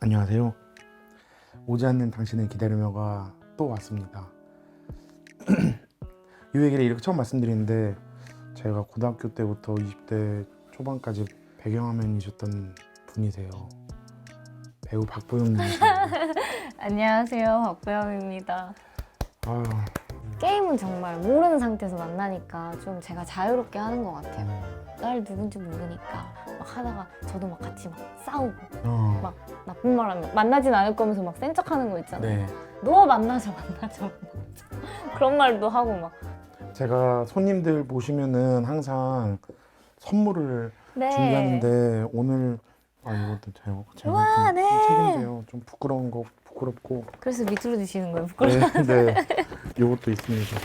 안녕하세요. 오지 않는 당신을 기다리며가 또 왔습니다. 이 얘기를 이렇게 처음 말씀드리는데 제가 고등학교 때부터 20대 초반까지 배경화면이셨던 분이세요. 배우 박보영님이세요. 안녕하세요, 박보영입니다. 아유, 게임은 정말 모르는 상태에서 만나니까 좀 제가 자유롭게 하는 것 같아요. 날 누군지 모르니까 막 하다가 저도 막 같이 막 싸우고 막 나쁜 말 하면 만나진 않을 거면서 막 센 척하는 거 있잖아요. 네. 너 만나자. 그런 말도 하고 막. 제가 손님들 모시면은 항상 선물을 네. 준비하는데 오늘 이것도 제가 우와, 좀 네. 책임져요. 좀 부끄럽고. 그래서 밑으로 드시는 거예요, 네. 요것도 있습니다.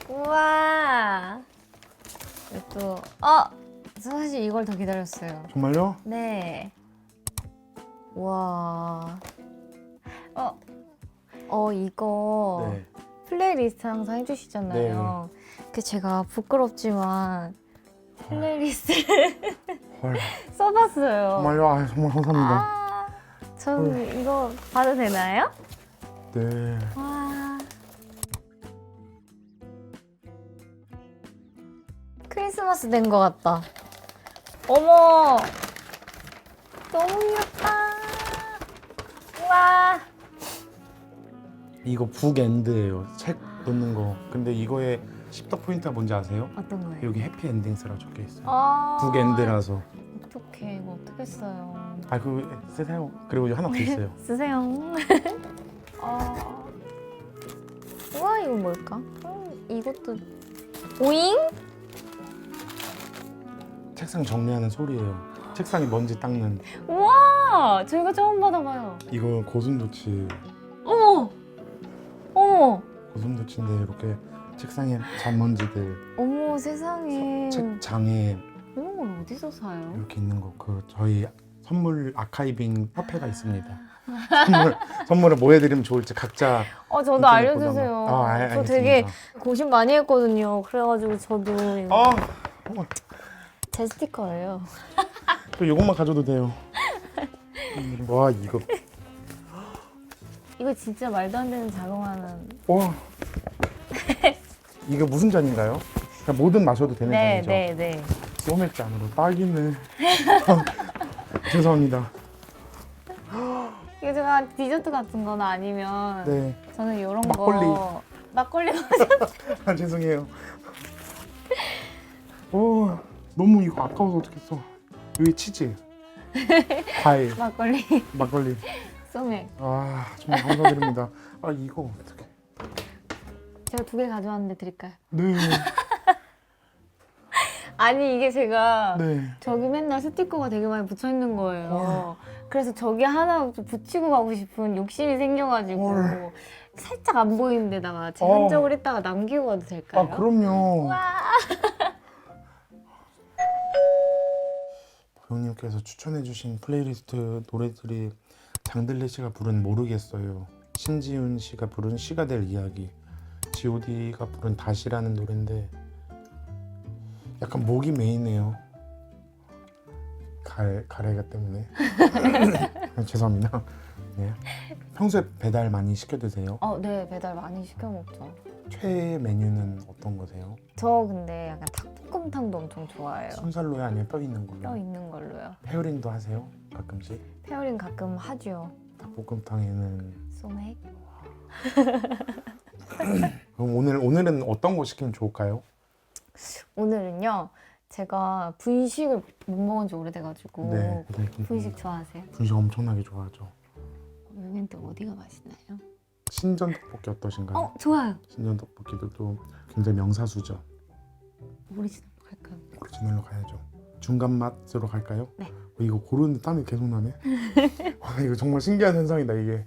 우와. 또 사실 이걸 더 기다렸어요. 정말요? 네. 와. 이거 네. 플레이리스트 항상 해주시잖아요. 그 제가 부끄럽지만 플레이리스트를 헐. 써봤어요. 정말요? 정말 감사합니다. 전 이거 봐도 되나요? 네. 와. 크리스마스 된 것 같다. 어머. 너무 귀엽다. 우와. 이거 북엔드예요. 책 놓는 거. 근데 이거의 십덕 포인트가 뭔지 아세요? 어떤 거예요? 여기 해피엔딩스라고 적혀 있어요. 아. 북엔드라서. 어떡해. 이거 어떻게 써요. 그거 쓰세요. 그리고 하나 더 있어요. 쓰세요. 우와, 이거 뭘까? 이것도 오잉? 책상 정리하는 소리예요. 책상에 먼지 닦는. 우와, 저희가 처음 받아봐요. 이거 고슴도치. 어머, 어머, 고슴도치인데 이렇게 책상에 잔먼지들, 어머, 세상에. 책장에 이런 걸 어디서 사요? 이렇게 있는 거. 저희 선물 아카이빙 협회가 있습니다. 선물을 뭐 해드리면 좋을지 각자. 저도 인터넷 알려주세요. 보다가. 저 되게 알겠습니다. 고심 많이 했거든요. 그래가지고 저도 이거 제 스티커예요. 또 이것만 가져도 돼요. 와 이거. 이거 진짜 말도 안 되는 자그마한. 와. 이거 무슨 잔인가요? 그냥 뭐든 마셔도 되는 네, 잔이죠? 네, 네. 소맥 잔으로 딱이네. 죄송합니다. 이거 제가 디저트 같은 거나 아니면 네. 저는 이런 막걸리. 거 막걸리 죄송해요. 너무 이거 아까워서 어떡했어. 여기 치즈, 과일, 막걸리. 소맥. 정말 감사드립니다. 이거 어떡해. 제가 2개 가져왔는데 드릴까요? 네. 아니 이게 제가 네. 저기 맨날 스티커가 되게 많이 붙어 있는 거예요. 그래서 저기 하나 좀 붙이고 가고 싶은 욕심이 생겨가지고 살짝 안 보이는 데다가 제 흔적을 이따가 남기고 가도 될까요? 그럼요. 와. 보영님께서 추천해주신 플레이리스트 노래들이 장들레 씨가 부른 모르겠어요, 신지훈 씨가 부른 씨가 될 이야기, G.O.D가 부른 다시라는 노래인데 약간 목이 메이네요. 가래가 때문에. 죄송합니다. 네. 평소에 배달 많이 시켜 드세요? 네, 배달 많이 시켜 먹죠. 최애 메뉴는 어떤 거세요? 저 근데 약간 닭볶음탕도 엄청 좋아해요. 순살로요, 아니면 뼈 있는 걸로? 뼈 있는 걸로요. 페어링도 하세요? 가끔씩? 페어링 가끔 하죠. 닭볶음탕에는 소맥? 그럼 오늘은 어떤 거 시키면 좋을까요? 오늘은요. 제가 분식을 못 먹은 지 오래돼가지고 네. 분식 좋아하세요? 분식 엄청나게 좋아하죠. 여긴 또 어디가 맛있나요? 신전 떡볶이 어떠신가요? 좋아요. 신전 떡볶이도 또 굉장히 명사수죠. 오리지널 갈까요? 오리지널로 가야죠. 중간 맛으로 갈까요? 네. 이거 고르는데 땀이 계속 나네. 이거 정말 신기한 현상이다 이게.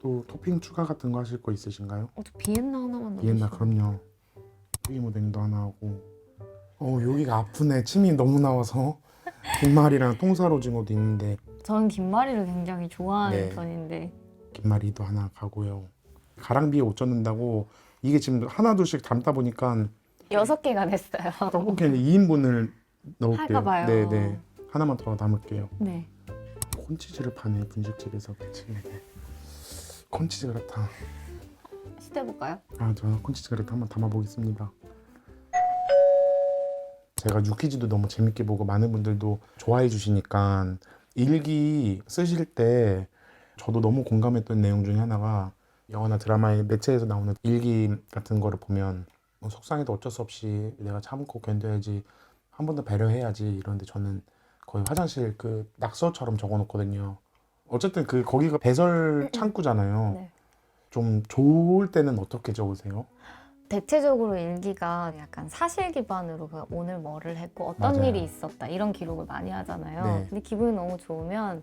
또 토핑 추가 같은 거 하실 거 있으신가요? 저 비엔나 하나만 넣어주세요. 비엔나 그럼요. 튀김오뎅도 하나 하고. 여기가 아프네. 침이 너무 나와서. 김말이랑 통사로징어도 있는데 저는 김말이를 굉장히 좋아하는 네. 편인데 김말이도 하나 가고요. 가랑비에 옷 젖는다고 이게 지금 하나 둘씩 담다 보니까 6개가 됐어요. 떡볶이는 2인분을 넣을게요. 할까 봐요. 네네. 하나만 더 담을게요. 네. 콘치즈를 파네 분식집에서. 그치. 콘치즈 그렇다. 시도해볼까요? 저 콘치즈 그렇다 한번 담아보겠습니다. 제가 유퀴즈도 너무 재밌게 보고 많은 분들도 좋아해 주시니까 일기 쓰실 때 저도 너무 공감했던 내용 중에 하나가 영화나 드라마의 매체에서 나오는 일기 같은 거를 보면 속상해도 어쩔 수 없이 내가 참고 견뎌야지, 한 번 더 배려해야지 이러는데 저는 거의 화장실 그 낙서처럼 적어놓거든요. 어쨌든 그 거기가 배설 창구잖아요. 네. 좀 좋을 때는 어떻게 적으세요? 대체적으로 일기가 약간 사실 기반으로 오늘 뭐를 했고 어떤 맞아요. 일이 있었다 이런 기록을 많이 하잖아요. 네. 근데 기분이 너무 좋으면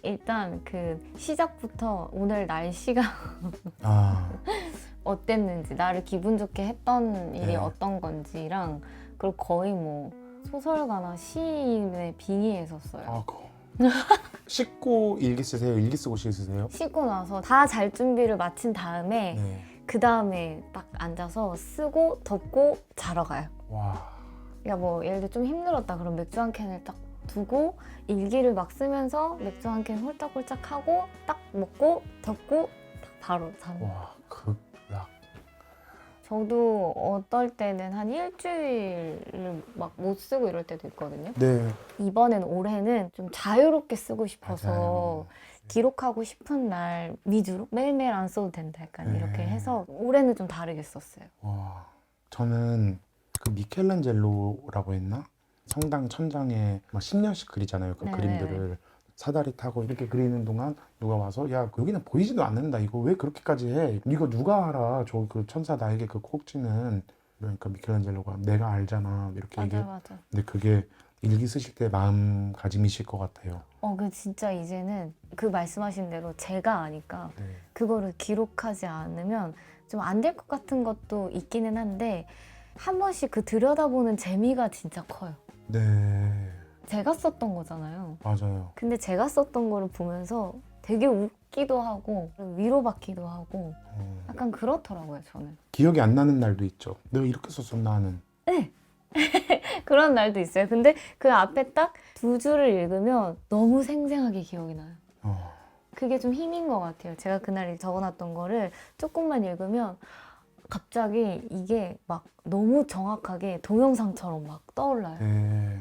일단 그 시작부터 오늘 날씨가 아, 어땠는지, 나를 기분 좋게 했던 일이 네. 어떤 건지랑, 그리고 거의 뭐 소설가나 시인의 빙의에서 써요. 그거. 씻고 일기 쓰세요? 일기 쓰고 시 쓰세요? 씻고 나서 다 잘 준비를 마친 다음에 네. 그 다음에 딱 앉아서 쓰고 덮고 자러 가요. 와. 그러니까 뭐 예를 들어 좀 힘들었다 그럼 맥주 한 캔을 딱 두고 일기를 막 쓰면서 맥주 한 캔 홀짝홀짝 하고 딱 먹고 덮고 딱 바로 자는. 와, 극락. 저도 어떨 때는 한 일주일을 막 못 쓰고 이럴 때도 있거든요. 네. 이번엔 올해는 좀 자유롭게 쓰고 싶어서 맞아요. 기록하고 싶은 날 위주로 매일매일 안 써도 된다 약간 네. 이렇게 해서 올해는 좀 다르게 썼어요. 와. 저는 그 미켈란젤로라고 했나? 성당 천장에 막 10년씩 그리잖아요. 그 네네네. 그림들을 사다리 타고 이렇게 그리는 동안 누가 와서 야, 여기는 보이지도 않는다. 이거 왜 그렇게까지 해? 이거 누가 알아? 저 그 천사 날개 그 꼭지는. 그러니까 미켈란젤로가 내가 알잖아. 이렇게 얘기해. 맞아. 근데 그게 일기 쓰실 때 마음가짐이실 것 같아요. 그 진짜 이제는 그 말씀하신 대로 제가 아니까 네. 그거를 기록하지 않으면 좀 안 될 것 같은 것도 있기는 한데 한 번씩 그 들여다보는 재미가 진짜 커요. 네. 제가 썼던 거잖아요. 맞아요. 근데 제가 썼던 거를 보면서 되게 웃기도 하고 위로받기도 하고 약간 그렇더라고요, 저는. 기억이 안 나는 날도 있죠. 내가 이렇게 썼었나 하는. 네. 그런 날도 있어요. 근데 그 앞에 딱 두 줄을 읽으면 너무 생생하게 기억이 나요. 그게 좀 힘인 것 같아요. 제가 그날 적어놨던 거를 조금만 읽으면 갑자기 이게 막 너무 정확하게 동영상처럼 막 떠올라요. 네.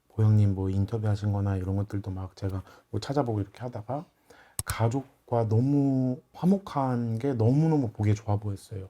보영님 뭐 인터뷰 하신 거나 이런 것들도 막 제가 뭐 찾아보고 이렇게 하다가 가족과 너무 화목한 게 너무너무 보기 좋아 보였어요.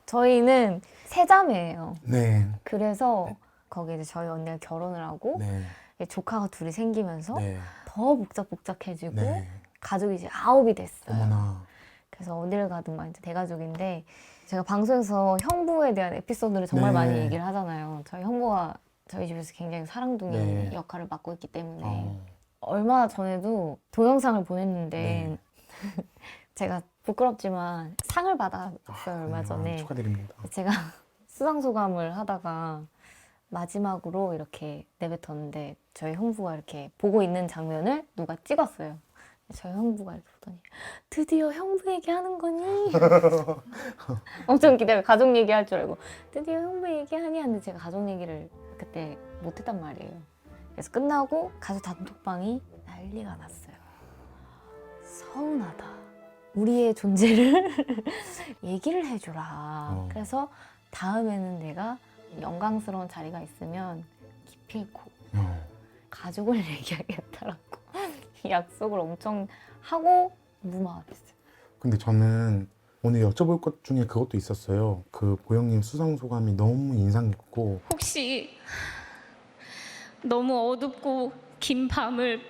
저희는 세 자매예요. 네. 그래서 거기 이제 저희 언니가 결혼을 하고 네. 조카가 둘이 생기면서 네. 더 복작복작해지고 네. 가족이 이제 9이 됐어요. 어머나. 그래서 어디를 가든 막 이제 대가족인데 제가 방송에서 형부에 대한 에피소드를 정말 네. 많이 얘기를 하잖아요. 저희 형부가 저희 집에서 굉장히 사랑둥이 네. 역할을 맡고 있기 때문에 어. 얼마 전에도 동영상을 보냈는데 네. 제가 부끄럽지만 상을 받았어요, 얼마 전에. 축하드립니다. 제가 수상소감을 하다가 마지막으로 이렇게 내뱉었는데 저희 형부가 이렇게 보고 있는 장면을 누가 찍었어요. 저희 형부가 이렇게 보더니 드디어 형부 얘기하는 거니? 엄청 기다려. 가족 얘기할 줄 알고 드디어 형부 얘기하니? 하는데 제가 가족 얘기를 그때 못했단 말이에요. 그래서 끝나고 가족 단톡방이 난리가 났어요. 서운하다. 우리의 존재를 얘기를 해주라. 그래서 다음에는 내가 영광스러운 자리가 있으면 기필코 가족을 얘기하겠다라고 약속을 엄청 하고 무마가 됐어요. 근데 저는 오늘 여쭤볼 것 중에 그것도 있었어요. 그 보영님 수상 소감이 너무 인상 깊고 혹시 너무 어둡고 긴 밤을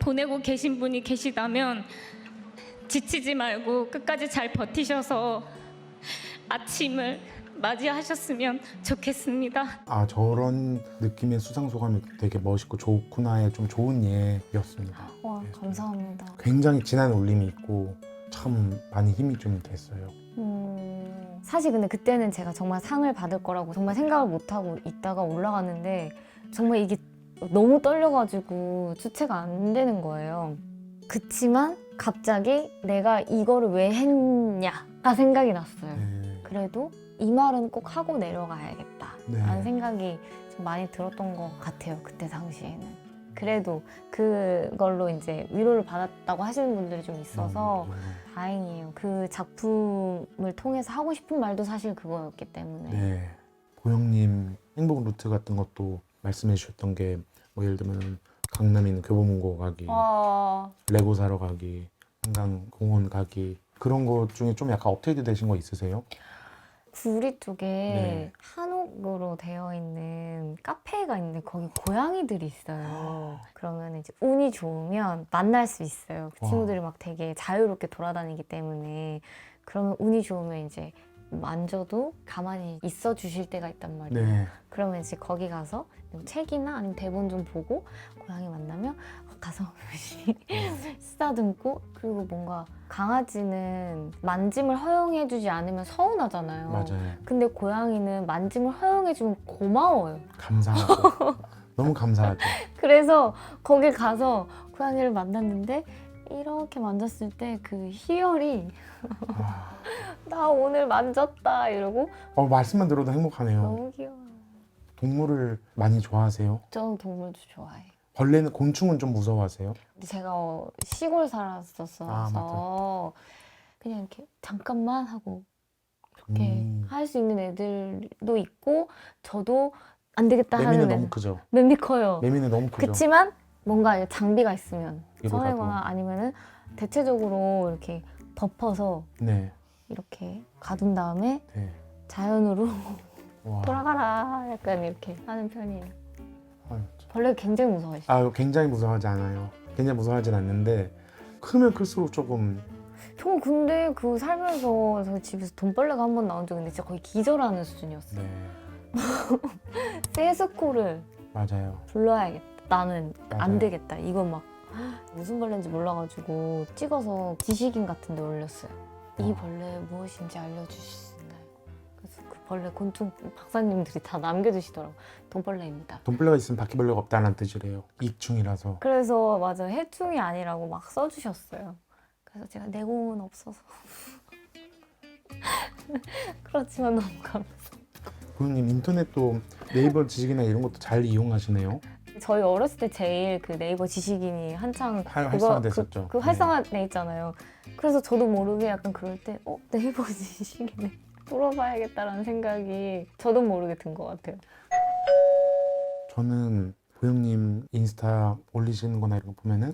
보내고 계신 분이 계시다면 지치지 말고 끝까지 잘 버티셔서 아침을 맞이하셨으면 좋겠습니다. 저런 느낌의 수상 소감이 되게 멋있고 좋구나의 좀 좋은 예였습니다. 와, 감사합니다. 굉장히 진한 울림이 있고 참 많이 힘이 좀 됐어요. 사실 근데 그때는 제가 정말 상을 받을 거라고 정말 생각을 못하고 있다가 올라갔는데 정말 이게 너무 떨려가지고 주체가 안 되는 거예요. 그치만 갑자기 내가 이거를 왜 했냐가 생각이 났어요. 네. 그래도 이 말은 꼭 하고 내려가야겠다 네. 라는 생각이 좀 많이 들었던 것 같아요. 그때 당시에는. 그래도 그걸로 이제 위로를 받았다고 하시는 분들이 좀 있어서 다행이에요. 그 작품을 통해서 하고 싶은 말도 사실 그거였기 때문에. 네. 보영님 행복 루트 같은 것도 말씀해 주셨던 게 뭐 예를 들면 강남에 있는 교보문고 가기, 레고 사러 가기, 한강 공원 가기 그런 것 중에 좀 약간 업데이트 되신 거 있으세요? 구리 쪽에 네. 한옥으로 되어 있는 카페가 있는데 거기 고양이들이 있어요. 그러면 이제 운이 좋으면 만날 수 있어요. 그 와. 친구들이 막 되게 자유롭게 돌아다니기 때문에 그러면 운이 좋으면 이제 만져도 가만히 있어 주실 때가 있단 말이에요. 네. 그러면 이제 거기 가서 책이나 아니면 대본 좀 보고 고양이 만나면 가서 쓰다듬고 그리고 뭔가 강아지는 만짐을 허용해주지 않으면 서운하잖아요. 맞아요. 근데 고양이는 만짐을 허용해주면 고마워요. 감사하죠. 너무 감사하죠. 그래서 거기 가서 고양이를 만났는데 이렇게 만졌을 때 그 희열이 아, 나 오늘 만졌다 이러고 말씀만 들어도 행복하네요. 너무 귀여워요. 동물을 많이 좋아하세요? 저는 동물도 좋아해요. 벌레는 곤충은 좀 무서워하세요? 근데 제가 시골 살았었어서 맞아. 그냥 이렇게 잠깐만 하고 이렇게 할 수 있는 애들도 있고 저도 안 되겠다 매미는 하는 너무 애들. 크죠. 매미 커요. 매미는 너무 크죠. 그치만 뭔가 장비가 있으면 이러다도. 서해거나 아니면은 대체적으로 이렇게 덮어서 네. 이렇게 가둔 다음에 네. 자연으로 와. 돌아가라 약간 이렇게 하는 편이에요. 아유, 벌레 굉장히 무서워하시죠? 굉장히 무서워하지 않아요. 굉장히 무서워하진 않는데 크면 클수록 조금 저 근데 그 살면서 저희 집에서 돈벌레가 한 번 나온 적이 있는데 진짜 거의 기절하는 수준이었어요. 네. 세스코를 맞아요. 불러야겠다. 나는 맞아요. 안 되겠다. 이거 막 무슨 벌레인지 몰라가지고 찍어서 지식인 같은 데 올렸어요. 이 벌레 무엇인지 알려주실 수 있나요? 그래서 그 벌레 곤충 박사님들이 다 남겨주시더라고요. 돈벌레입니다. 돈벌레가 있으면 바퀴벌레가 없다는 뜻이래요. 익충이라서. 그래서 맞아 해충이 아니라고 막 써주셨어요. 그래서 제가 내공은 없어서 그렇지만 너무 감사해요. 부모님 인터넷도 네이버 지식이나 이런 것도 잘 이용하시네요. 저희 어렸을 때 제일 그 네이버 지식인이 한창 활성화됐었죠. 그 활성화돼 있잖아요. 그래서 저도 모르게 약간 그럴 때 네이버 지식인에 물어봐야겠다라는 생각이 저도 모르게 든 것 같아요. 저는 보영님 인스타 올리시는 거나 이런 거 보면은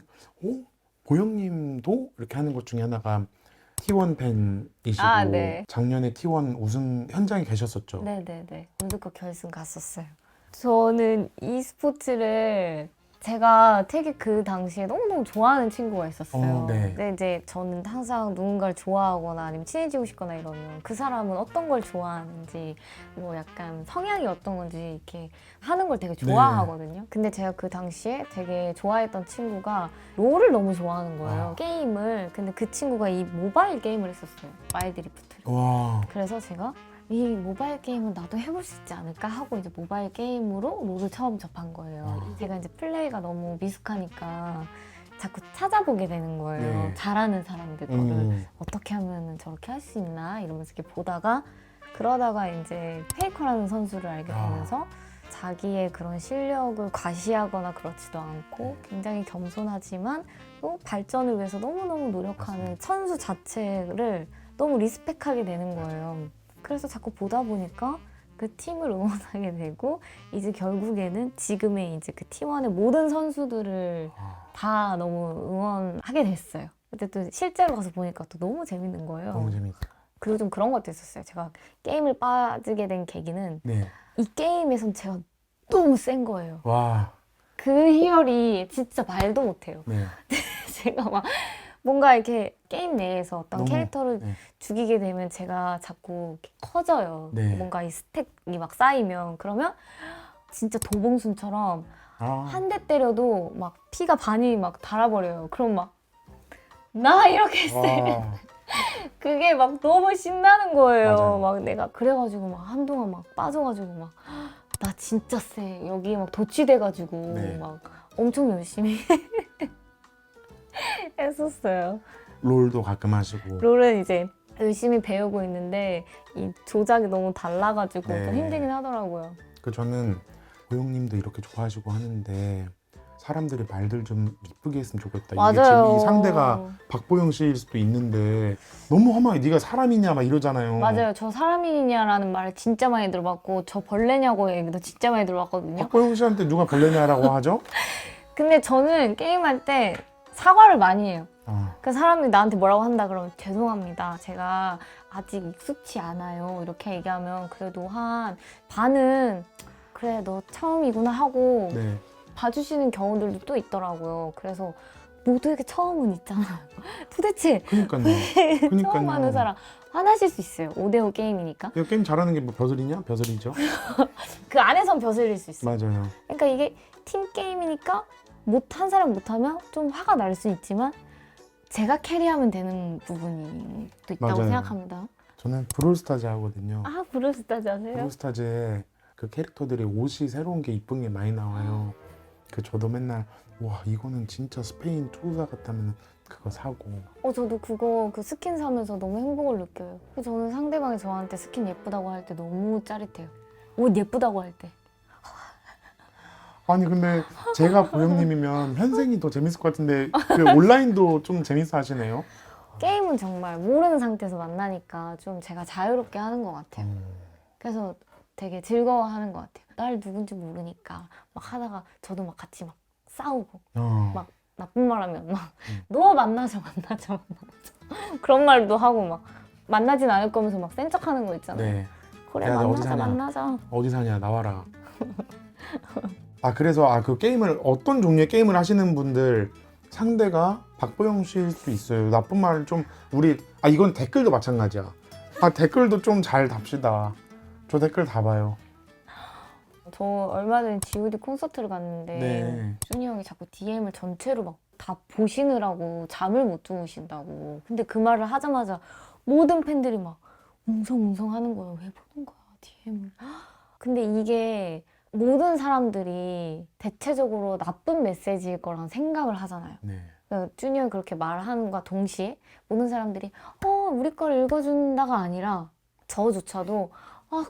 보영님도 이렇게 하는 것 중에 하나가 T1 팬이시고 네. 작년에 T1 우승 현장에 계셨었죠. 네네네. 월드컵 결승 갔었어요. 저는 e스포츠를 제가 되게 그 당시에 너무너무 좋아하는 친구가 있었어요. 네. 근데 이제 저는 항상 누군가를 좋아하거나 아니면 친해지고 싶거나 이러면 그 사람은 어떤 걸 좋아하는지 뭐 약간 성향이 어떤 건지 이렇게 하는 걸 되게 좋아하거든요. 근데 제가 그 당시에 되게 좋아했던 친구가 롤을 너무 좋아하는 거예요. 게임을. 근데 그 친구가 이 모바일 게임을 했었어요. 와일드리프트를. 와. 그래서 제가 이 모바일 게임은 나도 해볼 수 있지 않을까 하고 이제 모바일 게임으로 롤을 처음 접한 거예요. 제가 이제 플레이가 너무 미숙하니까 자꾸 찾아보게 되는 거예요. 네. 잘하는 사람들 거를 어떻게 하면 저렇게 할 수 있나 이러면서 이렇게 보다가 그러다가 이제 페이커라는 선수를 알게 되면서 자기의 그런 실력을 과시하거나 그렇지도 않고 굉장히 겸손하지만 또 발전을 위해서 너무너무 노력하는 선수 자체를 너무 리스펙하게 되는 거예요. 그래서 자꾸 보다 보니까 그 팀을 응원하게 되고 이제 결국에는 지금의 이제 그 T1의 모든 선수들을 다 너무 응원하게 됐어요. 근데 또 실제로 가서 보니까 또 너무 재밌는 거예요. 너무 재밌어요. 그리고 좀 그런 것도 있었어요. 제가 게임을 빠지게 된 계기는 네. 이 게임에선 제가 너무 센 거예요. 와. 그 희열이 진짜 말도 못해요. 네. 제가 막 뭔가 이렇게 게임 내에서 어떤 너무, 캐릭터를 네. 죽이게 되면 제가 자꾸 이렇게 커져요. 네. 뭔가 이 스택이 막 쌓이면 그러면 진짜 도봉순처럼 한 대 때려도 막 피가 반이 막 달아버려요. 그럼 막 나 이렇게 세. 와. 그게 막 너무 신나는 거예요. 맞아요. 막 내가 그래가지고 막 한동안 막 빠져가지고 막 나 진짜 세. 여기에 막 도취돼가지고 네. 막 엄청 열심히 했었어요. 롤도 가끔 하시고. 롤은 이제 열심히 배우고 있는데 이 조작이 너무 달라가지고 네. 좀 힘들긴 하더라고요. 저는 보영님도 이렇게 좋아하시고 하는데 사람들이 말들 좀 이쁘게 했으면 좋겠다. 맞아요. 이게 지금 이 상대가 박보영 씨일 수도 있는데 너무 험하게 네가 사람이냐 막 이러잖아요. 맞아요. 저 사람이냐라는 말을 진짜 많이 들어봤고 저 벌레냐고 얘기도 진짜 많이 들어봤거든요. 박보영 씨한테 누가 벌레냐라고 하죠? 근데 저는 게임할 때 사과를 많이 해요. 아, 그 사람이 나한테 뭐라고 한다 그러면 죄송합니다. 제가 아직 익숙치 않아요. 이렇게 얘기하면 그래도 한 반은 그래 너 처음이구나 하고 네. 봐주시는 경우들도 또 있더라고요. 그래서 모두에게 처음은 있잖아요. 도대체 그니까요. 처음 하는 사람 화나실 수 있어요. 5대5 게임이니까. 이거 게임 잘하는 게 뭐 벼슬이냐? 벼슬이죠. 그 안에선 벼슬일 수 있어요. 맞아요. 그러니까 이게 팀 게임이니까 못한 사람 못하면 좀 화가 날 수 있지만 제가 캐리하면 되는 부분이 또 있다고 맞아요. 생각합니다. 저는 브롤스타즈 하거든요. 아 브루스타즈 아세요? 브롤스타즈에 그 캐릭터들이 옷이 새로운 게 이쁜 게 많이 나와요. 그 저도 맨날 와 이거는 진짜 스페인 투사 같다면 그거 사고. 저도 그거 그 스킨 사면서 너무 행복을 느껴요. 저는 상대방이 저한테 스킨 예쁘다고 할 때 너무 짜릿해요. 옷 예쁘다고 할 때. 아니 근데 제가 보영님이면 현생이 더 재밌을 것 같은데 그 온라인도 좀 재밌어 하시네요. 게임은 정말 모르는 상태에서 만나니까 좀 제가 자유롭게 하는 것 같아요. 그래서 되게 즐거워하는 것 같아요. 날 누군지 모르니까 막 하다가 저도 막 같이 막 싸우고 막 나쁜 말 하면 막 너 만나자 그런 말도 하고 막 만나진 않을 거면서 막 센 척하는 거 있잖아요. 네. 그래 야, 너 어디 만나자 사냐? 만나자. 어디 사냐 나와라. 아 그래서 그 게임을 어떤 종류의 게임을 하시는 분들 상대가 박보영 씨일 수 있어요. 나쁜 말 좀 우리 이건 댓글도 마찬가지야. 댓글도 좀 잘 답시다. 저 댓글 다 봐요. 저 얼마 전에 G.O.D 콘서트를 갔는데 네. 준이 형이 자꾸 DM을 전체로 막 다 보시느라고 잠을 못 주무신다고. 근데 그 말을 하자마자 모든 팬들이 막 웅성웅성 하는 거예요. 왜 보는 거야 DM을. 근데 이게 모든 사람들이 대체적으로 나쁜 메시지일 거란 생각을 하잖아요. 네. 그러니까 준이 형이 그렇게 말하는과 동시에 모든 사람들이 우리 걸 읽어준다가 아니라 저조차도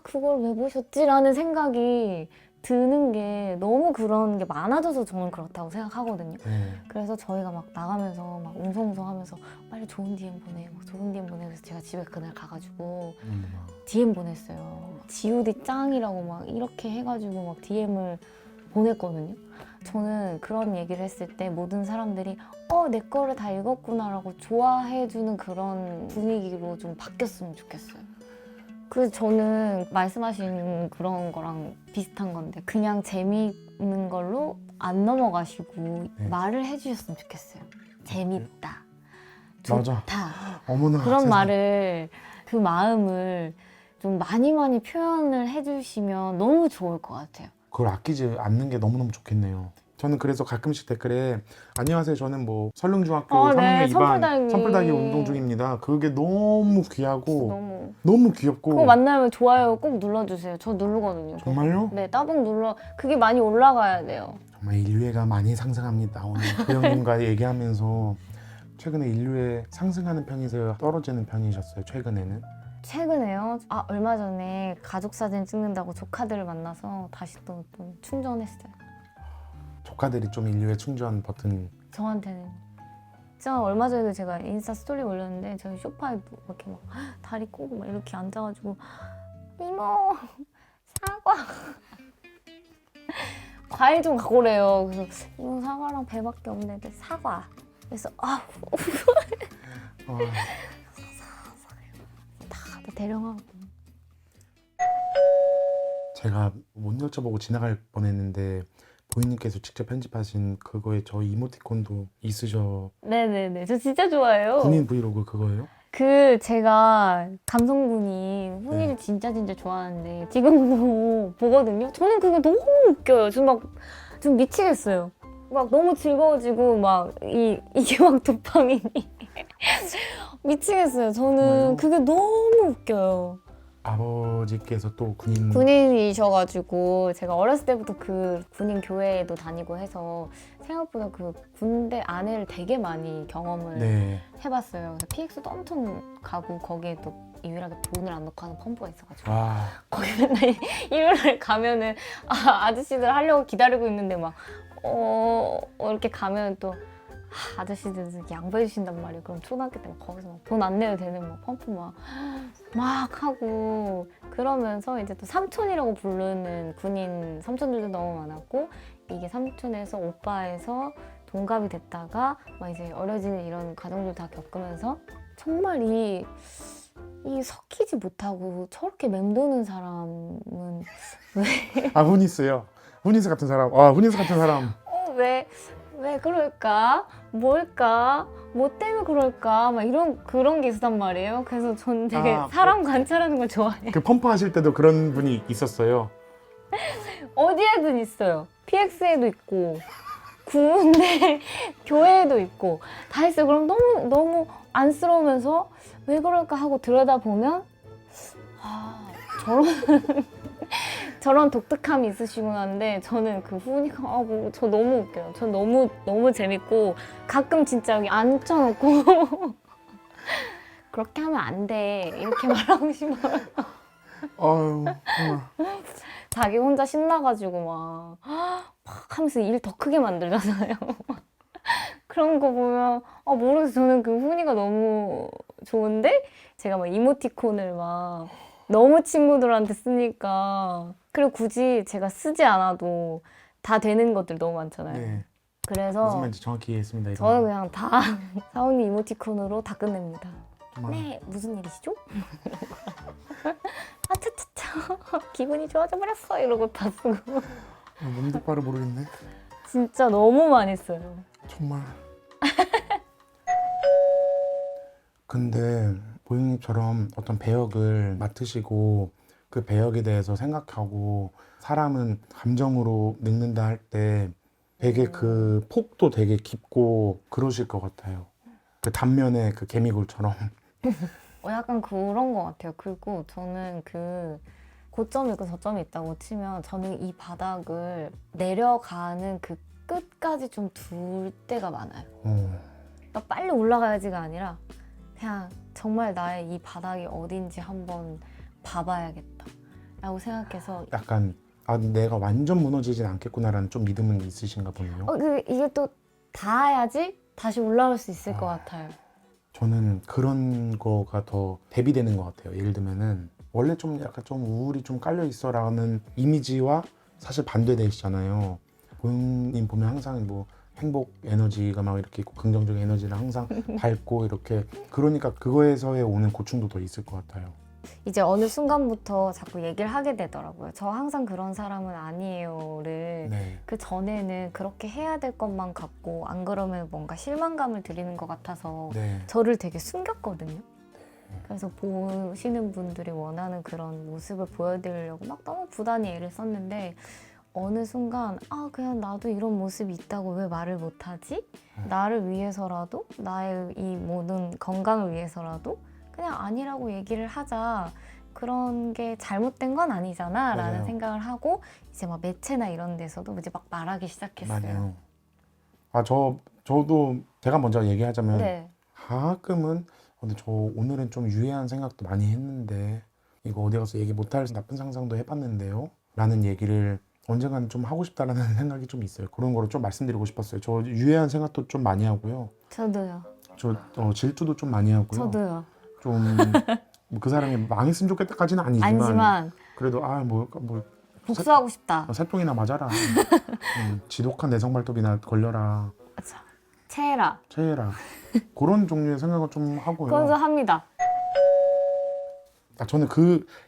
그걸 왜 보셨지? 라는 생각이 드는 게 너무 그런 게 많아져서 저는 그렇다고 생각하거든요. 네. 그래서 저희가 막 나가면서 막 웅성웅성 하면서 빨리 좋은 DM 보내, 막 좋은 DM 보내. 그래서 제가 집에 그날 가가지고 DM 보냈어요. G.O.D 짱이라고 막 이렇게 해가지고 막 DM을 보냈거든요. 저는 그런 얘기를 했을 때 모든 사람들이 내 거를 다 읽었구나라고 좋아해주는 그런 분위기로 좀 바뀌었으면 좋겠어요. 그래서 저는 말씀하신 그런 거랑 비슷한 건데 그냥 재미있는 걸로 안 넘어가시고 네. 말을 해주셨으면 좋겠어요. 재밌다, 맞아. 좋다 어머나 그런 세상에. 말을 그 마음을 좀 많이 표현을 해주시면 너무 좋을 것 같아요. 그걸 아끼지 않는 게 너무너무 좋겠네요. 저는 그래서 가끔씩 댓글에 안녕하세요 저는 뭐 설릉중학교 3학년 네, 2반 산불달기 운동 중입니다. 그게 너무 귀하고 너무 귀엽고 그거 만나면 좋아요 꼭 눌러주세요. 저 누르거든요. 정말요? 네, 따봉 눌러. 그게 많이 올라가야 돼요. 정말 인류애가 많이 상승합니다. 오늘 보영님과 얘기하면서 최근에 인류애 상승하는 편이세요? 떨어지는 편이셨어요? 최근에는? 최근에요? 얼마 전에 가족 사진 찍는다고 조카들을 만나서 다시 또 충전했어요. 조카들이 좀 인류애 충전 버튼. 저한테는. 진짜 얼마 전에도 제가 인스타 스토리 올렸는데 저희 소파에 이렇게 막 다리 꼬고 막 이렇게 앉아가지고 이모 사과 과일 좀 갖고 오래요. 그래서 이모 사과랑 배밖에 없는데 사과. 그래서 다 대령하고. 제가 못 여쭤보고 지나갈 뻔했는데 보이님께서 직접 편집하신 그거에 저 이모티콘도 있으셔. 네네네. 저 진짜 좋아해요. 군인 브이로그 그거예요? 제가 감성군인 훈이를 진짜 좋아하는데 지금도 보거든요. 저는 그게 너무 웃겨요. 좀 미치겠어요. 막 너무 즐거워지고 막 이게 막 도파민이 미치겠어요. 저는 그게 너무 웃겨요. 아버지께서 또 군인이셔가지고 제가 어렸을 때부터 그 군인 교회에도 다니고 해서 생각보다 그 군대 안에를 되게 많이 경험을 네. 해봤어요. 그래서 PX도 엄청 가고 거기에 또 유일하게 돈을 안 넣고 하는 펌프가 있어가지고 와. 거기 맨날 일요일에 가면은 아저씨들 하려고 기다리고 있는데 막 이렇게 가면 또 아저씨들 이렇게 양보해 주신단 말이에요. 그럼 초등학교 때 막 거기서 돈 안 내도 되는 막 펌프 막 하고 그러면서 이제 또 삼촌이라고 부르는 군인 삼촌들도 너무 많았고 이게 삼촌에서 오빠에서 동갑이 됐다가 막 이제 어려지는 이런 과정들 다 겪으면서 정말 이 섞이지 못하고 저렇게 맴도는 사람은 아 후니스요. 후니스 같은 사람. 아 후니스 같은 사람. 왜 그럴까? 뭘까? 뭐 때문에 그럴까? 막 그런 게 있었단 말이에요. 그래서 저는 되게 사람 관찰하는 걸 좋아해요. 그 펌프 하실 때도 그런 분이 있었어요. 어디에든 있어요. PX에도 있고 군대 교회에도 있고 다 있어요. 그럼 너무 안쓰러우면서 왜 그럴까 하고 들여다보면 저런 독특함이 있으시구나 하는데 저는 그 후니까 저 너무 웃겨요. 저 너무 재밌고 가끔 진짜 여기 앉혀놓고 그렇게 하면 안 돼 이렇게 말하고 싶어요. 아유 정말. 자기 혼자 신나가지고 막 하면서 일 더 크게 만들잖아요. 그런 거 보면 모르겠어요. 저는 그 후니가 너무 좋은데 제가 막 이모티콘을 막 너무 친구들한테 쓰니까 그리고 굳이 제가 쓰지 않아도 다 되는 것들 너무 많잖아요. 네. 그래서 무슨 말인지 정확히 이해했습니다. 이거. 저는 그냥 다 사원이 이모티콘으로 다 끝냅니다. 정말. 네, 무슨 일이시죠? 아차차차 기분이 좋아져 버렸어 이러고 다 쓰고 뭔 바를 모르겠네. 진짜 너무 많이 써요. 정말. 근데 보영님처럼 어떤 배역을 맡으시고 그 배역에 대해서 생각하고 사람은 감정으로 늙는다 할 때 되게 그 폭도 되게 깊고 그러실 것 같아요. 그 단면의 그 개미굴처럼. 약간 그런 것 같아요. 그리고 저는 그 고점이 있고 저점이 있다고 치면 저는 이 바닥을 내려가는 그 끝까지 좀 둘 때가 많아요. 그러니까 빨리 올라가야지가 아니라 그냥 정말 나의 이 바닥이 어딘지 한번 봐봐야겠다 라고 생각해서 약간 내가 완전 무너지진 않겠구나라는 좀 믿음은 있으신가 보네요. 이게 또 닿아야지 다시 올라올 수 있을 것 같아요. 저는 그런 거가 더 대비되는 것 같아요. 예를 들면은 원래 좀 약간 좀 우울이 좀 깔려 있어라는 이미지와 사실 반대되시잖아요. 보영님 보면 항상 뭐 행복 에너지가 막 이렇게 있고 긍정적인 에너지를 항상 밝고 이렇게 그러니까 그거에서의 오는 고충도 더 있을 것 같아요. 이제 어느 순간부터 자꾸 얘기를 하게 되더라고요. 저 항상 그런 사람은 아니에요를 네. 그 전에는 그렇게 해야 될 것만 같고 안 그러면 뭔가 실망감을 드리는 것 같아서 네. 저를 되게 숨겼거든요. 그래서 보시는 분들이 원하는 그런 모습을 보여드리려고 막 너무 부단히 애를 썼는데 어느 순간 그냥 나도 이런 모습이 있다고 왜 말을 못하지? 나를 위해서라도 나의 이 모든 건강을 위해서라도 그냥 아니라고 얘기를 하자. 그런 게 잘못된 건 아니잖아 라는 맞아요. 생각을 하고 이제 막 매체나 이런 데서도 이제 막 말하기 시작했어요. 맞아요. 저도 제가 먼저 얘기하자면 네. 가끔은 근데 저 오늘은 좀 유해한 생각도 많이 했는데 이거 어디 가서 얘기 못할 나쁜 상상도 해봤는데요 라는 얘기를 언젠가는 좀 하고 싶다라는 생각이 좀 있어요. 그런 거를 좀 말씀드리고 싶었어요. 저 유해한 생각도 좀 많이 하고요. 저도요. 저 질투도 좀 많이 하고요. 저도요. 좀 그 사람이 망했으면 좋겠다까지는 아니지만 그래도 뭐 복수하고 싶다. 살똥이나 맞아라. 지독한 내성 발톱이나 걸려라. 체해라. 체해라. 그런 종류의 생각을 좀 하고요. 그건 합니다. 저는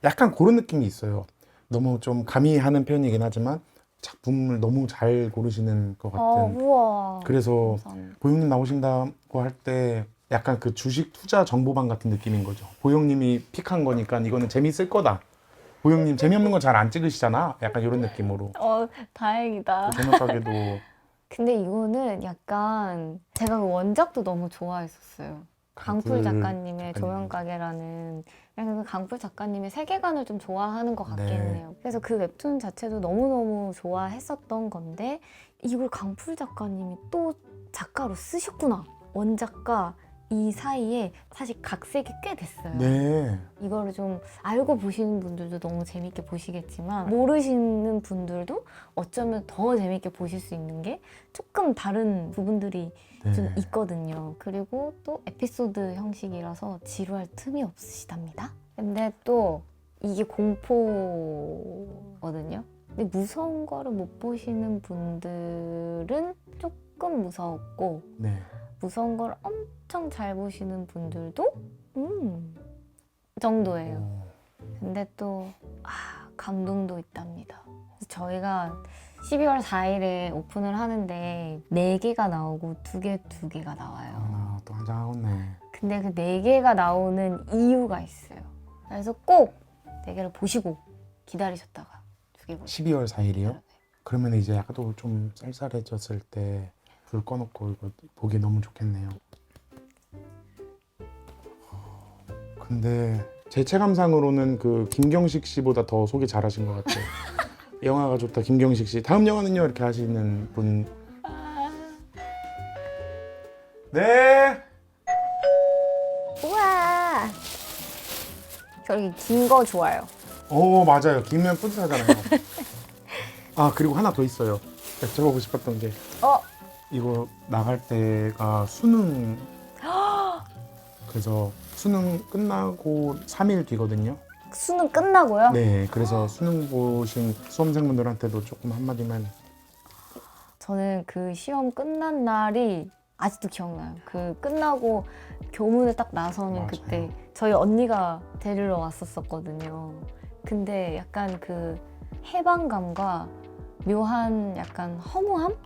약간 그런 느낌이 있어요. 너무 좀 감히 하는 표현이긴 하지만 작품을 너무 잘 고르시는 것 같은. 우와. 그래서 감사합니다. 보영님 나오신다고 할 때 약간 그 주식 투자 정보방 같은 느낌인 거죠. 보영님이 픽한 거니까 이거는 재밌을 거다. 보영님 재미없는 거 잘 안 찍으시잖아. 약간 이런 느낌으로. 다행이다. 저녁 가게도 근데 이거는 약간 제가 그 원작도 너무 좋아했었어요. 강풀 작가님의 조명가게라는 약간 그 강풀 작가님의 세계관을 좀 좋아하는 것 같긴 해요. 그래서 그 웹툰 자체도 너무너무 좋아했었던 건데 이걸 강풀 작가님이 또 작가로 쓰셨구나. 원작과 이 사이에 사실 각색이 꽤 됐어요. 네. 이거를 좀 알고 보시는 분들도 너무 재밌게 보시겠지만 모르시는 분들도 어쩌면 더 재밌게 보실 수 있는 게 조금 다른 부분들이 네. 좀 있거든요. 그리고 또 에피소드 형식이라서 지루할 틈이 없으시답니다. 근데 또 이게 공포거든요. 근데 무서운 거를 못 보시는 분들은 조금 무서웠고 네. 무서운 걸 엄청 잘 보시는 분들도 정도예요. 오. 근데 또 감동도 있답니다. 그래서 저희가 12월 4일에 오픈을 하는데 4개가 나오고 2개가 나와요. 아, 또 한장 하겠네. 근데 그 4개가 나오는 이유가 있어요. 그래서 꼭 4개를 보시고 기다리셨다가 2개 보시고 12월 4일이요? 그러면 이제 약간 또 좀 쌀쌀해졌을 때 불 꺼놓고 이거 보기 너무 좋겠네요. 근데 제 체감상으로는 그 김경식 씨보다 더 소개 잘하신 것 같아요. 영화가 좋다 김경식 씨. 다음 영화는요? 이렇게 하시는 분. 네. 우와! 저기 긴 거 좋아요. 오 맞아요. 김면 뿌듯하잖아요. 아 그리고 하나 더 있어요. 여쭤보고 싶었던 게 이거 나갈 때가 수능. 그래서 수능 끝나고 3일 뒤거든요. 수능 끝나고요? 네, 그래서 수능 보신 수험생분들한테도 조금 한마디만. 저는 그 시험 끝난 날이 아직도 기억나요. 그 끝나고 교문에 딱 나서는 맞아요. 그때 저희 언니가 데리러 왔었거든요. 근데 약간 그 해방감과 묘한 약간 허무함?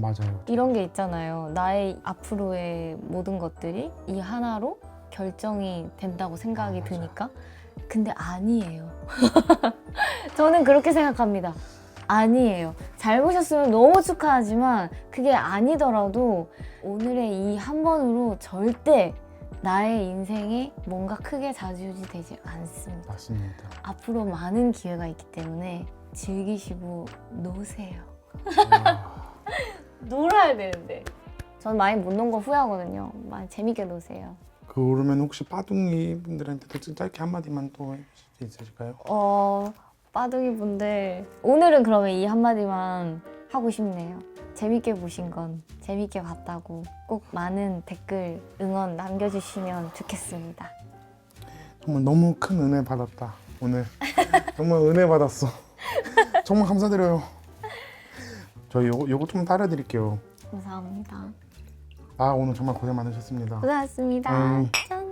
맞아요. 이런 게 있잖아요. 나의 앞으로의 모든 것들이 이 하나로 결정이 된다고 생각이 맞아요. 드니까. 근데 아니에요. 저는 그렇게 생각합니다. 아니에요. 잘 보셨으면 너무 축하하지만 그게 아니더라도 오늘의 이 한 번으로 절대 나의 인생에 뭔가 크게 좌지우지 되지 않습니다. 맞습니다. 앞으로 많은 기회가 있기 때문에 즐기시고 노세요. 놀아야 되는데. 전 많이 못 논 거 후회하거든요. 많이 재밌게 노세요. 그러면 혹시 빠둥이 분들한테도 좀 짧게 한마디만 또 해주실 수 있으실까요? 빠둥이 분들 오늘은 그러면 이 한마디만 하고 싶네요. 재밌게 보신 건 재밌게 봤다고 꼭 많은 댓글 응원 남겨주시면 좋겠습니다. 정말 너무 큰 은혜 받았다 오늘. 정말 은혜 받았어. 정말 감사드려요. 저 요거 좀 따라드릴게요. 감사합니다. 아 오늘 정말 고생 많으셨습니다. 고생하셨습니다. 짠.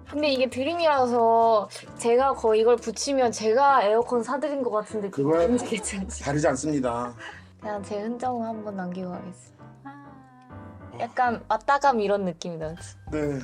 근데 이게 드림이라서 제가 거의 이걸 붙이면 제가 에어컨 사드린 것 같은데 그거야. 진짜 괜찮지? 다르지 않습니다. 그냥 제 흔적을 한번 남기고 가겠습니다. 약간 왔다감 이런 느낌이다. 네.